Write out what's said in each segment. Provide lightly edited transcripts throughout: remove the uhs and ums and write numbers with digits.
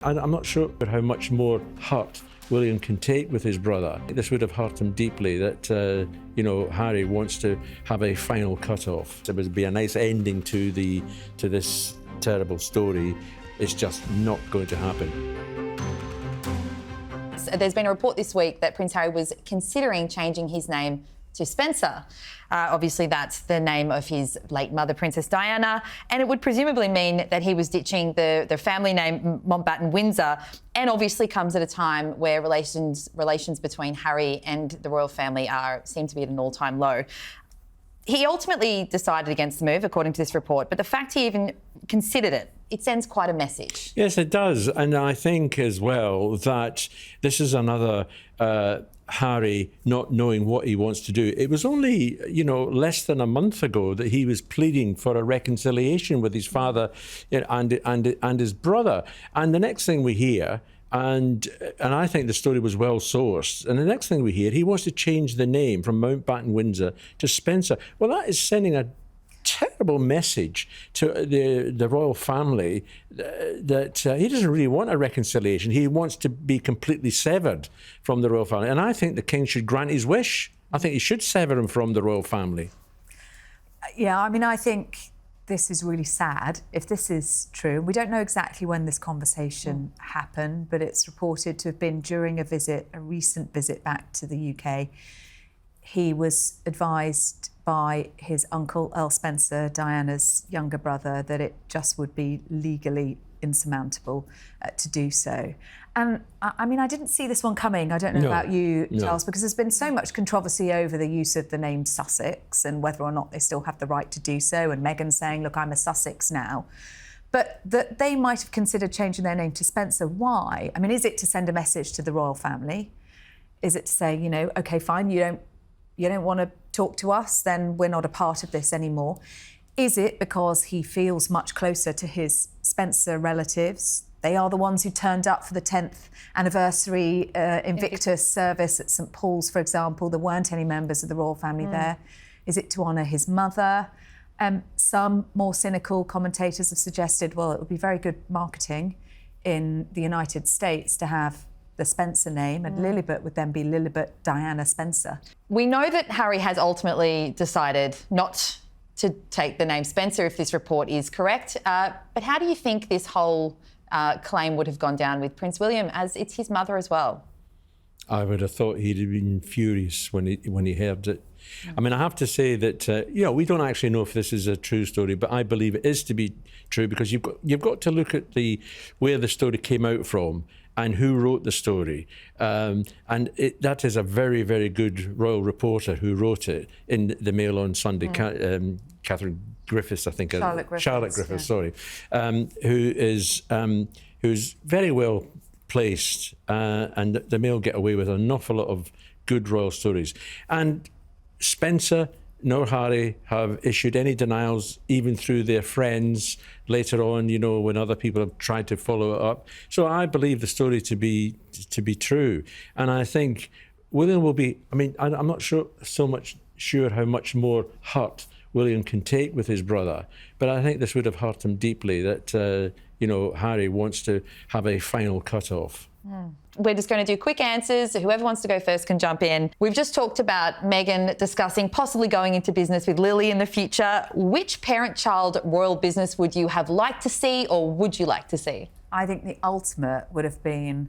I'm not sure how much more hurt William can take with his brother. This would have hurt him deeply that, Harry wants to have a final cut-off. It would be a nice ending to this terrible story. It's just not going to happen. There's been a report this week that Prince Harry was considering changing his name to Spencer. Obviously, that's the name of his late mother, Princess Diana, and it would presumably mean that he was ditching the family name Mountbatten-Windsor, and obviously comes at a time where relations between Harry and the royal family seem to be at an all-time low. He ultimately decided against the move, according to this report, but the fact he even considered it sends quite a message. Yes, it does. And I think as well that this is another Harry not knowing what he wants to do. It was only, less than a month ago that he was pleading for a reconciliation with his father and his brother. And the next thing we hear, and I think the story was well sourced, and the next thing we hear, he wants to change the name from Mountbatten-Windsor to Spencer. Well, that is sending a terrible message to the royal family that he doesn't really want a reconciliation. He wants to be completely severed from the royal family. And I think the king should grant his wish. I think he should sever him from the royal family. Yeah, I think this is really sad if this is true. We don't know exactly when this conversation happened, but it's reported to have been during a recent visit back to the UK. He was advised by his uncle, Earl Spencer, Diana's younger brother, that it just would be legally insurmountable to do so. And I didn't see this one coming. I don't know about you, Charles, because there's been so much controversy over the use of the name Sussex and whether or not they still have the right to do so. And Meghan saying, look, I'm a Sussex now. But that they might have considered changing their name to Spencer. Why? Is it to send a message to the royal family? Is it to say, OK, fine, you don't want to talk to us, then we're not a part of this anymore? Is it because he feels much closer to his Spencer relatives? They are the ones who turned up for the 10th anniversary Invictus service at St Paul's, for example. There weren't any members of the royal family there. Is it to honour his mother? Some more cynical commentators have suggested, well, it would be very good marketing in the United States to have the Spencer name, and Lilibet would then be Lilibet Diana Spencer. We know that Harry has ultimately decided not to take the name Spencer if this report is correct. But how do you think this whole claim would have gone down with Prince William, as it's his mother as well? I would have thought he'd have been furious when he heard it. I have to say that we don't actually know if this is a true story, but I believe it is to be true, because you've got to look at where the story came out from and who wrote the story. That is a very, very good royal reporter who wrote it in the Mail on Sunday, Catherine Griffiths, I think. Charlotte Griffiths, sorry, who's very well placed, and the Mail get away with an awful lot of good royal stories. And Spencer nor Harry have issued any denials, even through their friends later on, when other people have tried to follow it up. So I believe the story to be true. And I think William will be, I'm not sure how much more hurt William can take with his brother, but I think this would have hurt him deeply that, Harry wants to have a final cut-off. We're just going to do quick answers. Whoever wants to go first can jump in. We've just talked about Meghan discussing possibly going into business with Lily in the future. Which parent-child royal business would you have liked to see, or would you like to see? I think the ultimate would have been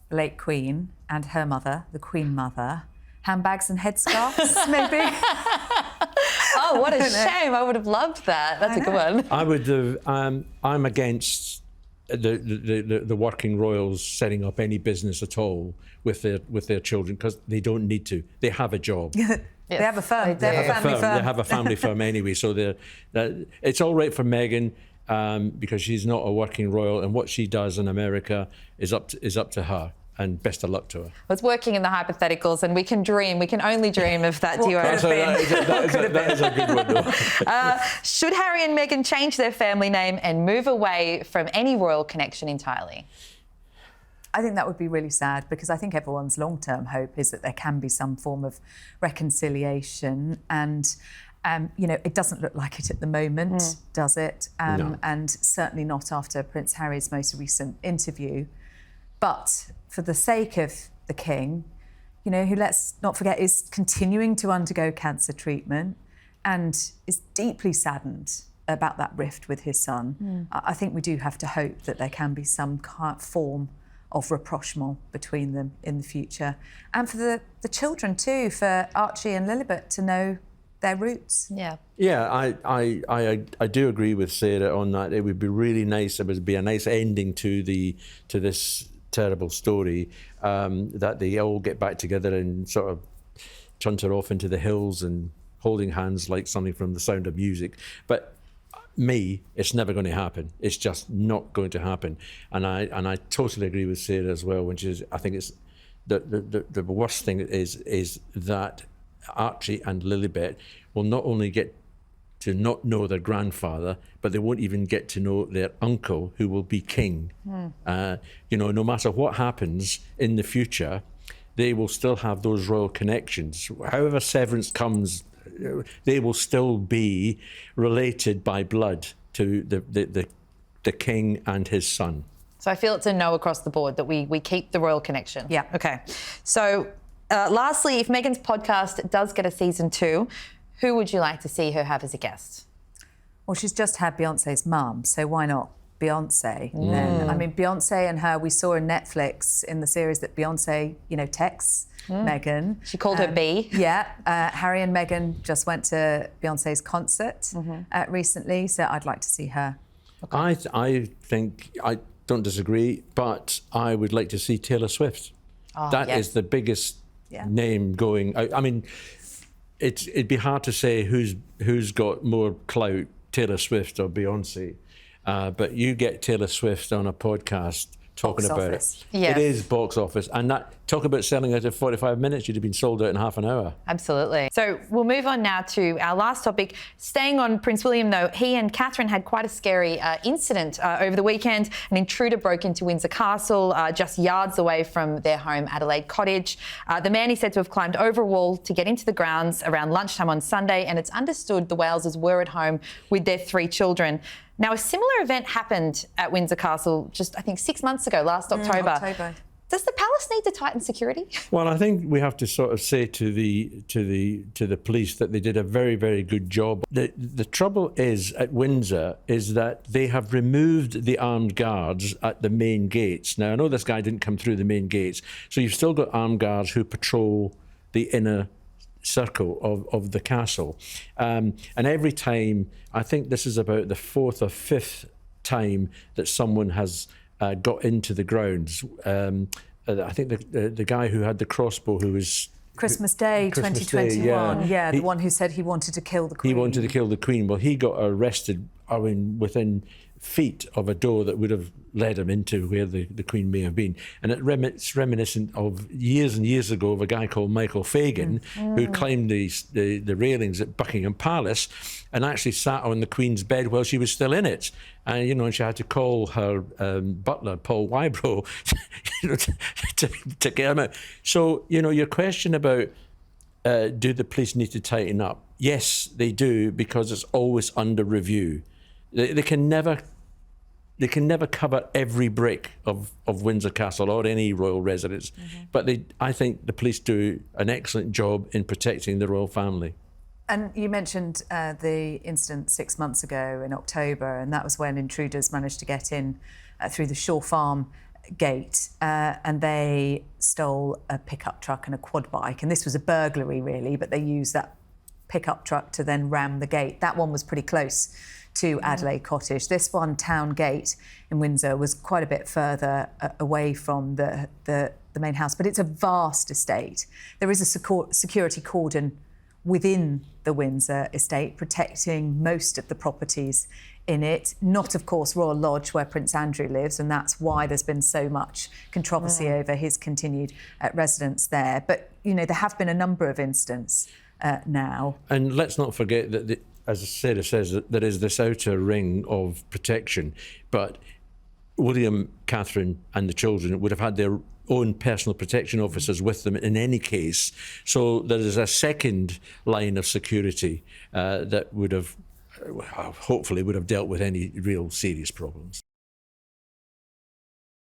the late Queen and her mother, the Queen Mother. Handbags and headscarves, maybe. Oh, what a shame. I would have loved that. That's a good one. I would have... I'm against the working royals setting up any business at all with their children, because they don't need to. They have a job. Yes, they have a firm. They have a family firm. They have a family firm anyway. So it's all right for Meghan, because she's not a working royal, and what she does in America is up to her. And best of luck to her. Well, it's working in the hypotheticals, and we can dream. We can only dream of that duo. That is a good one, though. Should Harry and Meghan change their family name and move away from any royal connection entirely? I think that would be really sad, because I think everyone's long-term hope is that there can be some form of reconciliation. And It doesn't look like it at the moment, does it? No. And certainly not after Prince Harry's most recent interview. But for the sake of the King, who, let's not forget, is continuing to undergo cancer treatment and is deeply saddened about that rift with his son, I think we do have to hope that there can be some form of rapprochement between them in the future. And for the children too, for Archie and Lilibet to know their roots. Yeah. Yeah, I do agree with Sarah on that. It would be really nice. It would be a nice ending to this terrible story, that they all get back together and sort of chunter off into the hills and holding hands like something from The Sound of Music. But it's never going to happen. It's just not going to happen. And I totally agree with Sarah as well, I think it's the worst thing is that Archie and Lilibet will not only get to not know their grandfather, but they won't even get to know their uncle, who will be king. No matter what happens in the future, they will still have those royal connections. However severance comes, they will still be related by blood to the king and his son. So I feel it's a no across the board that we keep the royal connection. Yeah. Okay. So lastly, if Meghan's podcast does get a season 2, who would you like to see her have as a guest? Well, she's just had Beyonce's mum, so why not Beyonce? Then, I mean, Beyonce and her, we saw in Netflix in the series that Beyonce, texts Meghan. She called her B. Yeah. Harry and Meghan just went to Beyonce's concert recently, so I'd like to see her. Okay. I think, I don't disagree, but I would like to see Taylor Swift. That is the biggest name going. I mean, it'd be hard to say who's got more clout, Taylor Swift or Beyonce, but you get Taylor Swift on a podcast talking Box about office. it. Yes. It is box office, and talk about selling out in 45 minutes. You'd have been sold out in half an hour. Absolutely. So we'll move on now to our last topic. Staying on Prince William, though, he and Catherine had quite a scary incident over the weekend. An intruder broke into Windsor Castle, just yards away from their home, Adelaide Cottage. The man is said to have climbed over a wall to get into the grounds around lunchtime on Sunday, and it's understood the Waleses were at home with their 3 children. Now, a similar event happened at Windsor Castle just, I think, 6 months ago, last October. Does the palace need to tighten security? Well, I think we have to sort of say to the police that they did a very, very good job. The trouble is at Windsor is that they have removed the armed guards at the main gates. Now, I know this guy didn't come through the main gates, so you've still got armed guards who patrol the inner circle of the castle. And every time, I think this is about the 4th or 5th time that someone has got into the grounds. I think the guy who had the crossbow, who was... Christmas Day, 2021. Day, the one who said he wanted to kill the Queen. He wanted to kill the Queen. Well, he got arrested, within feet of a door that would have led him into where the Queen may have been. And it's reminiscent of years and years ago of a guy called Michael Fagan who climbed the railings at Buckingham Palace and actually sat on the Queen's bed while she was still in it. And, and she had to call her butler, Paul Wybrow, to get him out. So, your question about do the police need to tighten up? Yes, they do, because it's always under review. They can never cover every brick of Windsor Castle or any royal residence, but I think the police do an excellent job in protecting the royal family. And you mentioned the incident 6 months ago in October, and that was when intruders managed to get in through the Shaw Farm gate, and they stole a pickup truck and a quad bike. And this was a burglary, really, but they used that pickup truck to then ram the gate. That one was pretty close to Adelaide Cottage. This one, Town Gate in Windsor, was quite a bit further away from the main house, but it's a vast estate. There is a security cordon within the Windsor estate protecting most of the properties in it. Not, of course, Royal Lodge, where Prince Andrew lives, and that's why there's been so much controversy over his continued residence there. But, there have been a number of incidents now. And let's not forget that as Sarah says, that there is this outer ring of protection, but William, Catherine and the children would have had their own personal protection officers with them in any case. So there is a second line of security that would have, hopefully, would have dealt with any real serious problems.